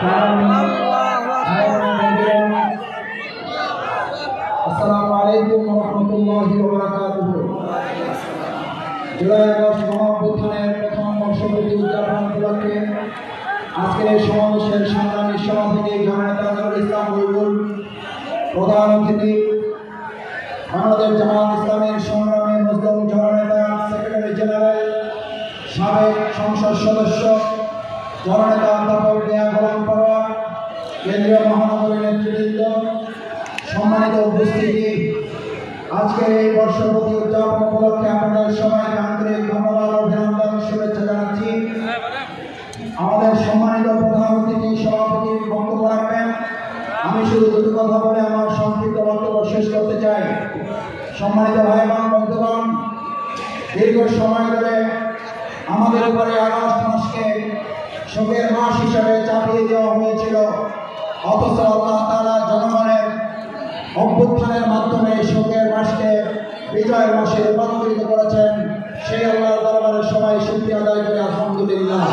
আসসালামু আলাইকুম ওয়া রাহমাতুল্লাহি ওয়া বারাকাতুহু। জুলাই আগস্ট গণঅভ্যুত্থানের প্রথম বর্ষপূর্তি উদযাপন উপলক্ষে আজকের এই সমাবেশের সংগ্রামী সভাপতি জননেতা নজরুল ইসলাম বুলবুল, প্রধান অতিথি বাংলাদেশ জামাত ইসলামের সংগ্রামী মুসলিম জননেতা সেক্রেটারি জেনারেল সাবেক সংসদ সদস্য জননেতা অধ্যাপক মিয়া গোলাম পরোয়ার, কেন্দ্রীয় মহানগরী নেতৃবৃন্দ, সম্মানিত উপস্থিতি, আজকের এই বর্ষপূর্তি উদযাপন উপলক্ষে আপনাদের সবাইকে আন্তরিক ধন্যবাদ, অভিনন্দন, শুভেচ্ছা জানাচ্ছি। আমাদের সম্মানিত প্রধান অতিথি সভাপতি বক্তব্য রাখবেন। আমি শুধু দুটি কথা বলে আমার সংক্ষিপ্ত বক্তব্য শেষ করতে চাই। সম্মানিত ভাইবান বন্ধুগণ, দীর্ঘ সময় ধরে আমাদের উপরে আগস্ট মাসকে শোকের মাস হিসাবে চাপিয়ে দেওয়া হয়েছিল, অথচ আল্লাহ তাআলা জনগণের অভ্যুত্থানের মাধ্যমে শোকের মাসকে বিজয়ের মাসে রূপান্তরিত করেছেন। সেই আল্লাহর দরবারে সবাই শুকরিয়া আদায় করে আলহামদুলিল্লাহ।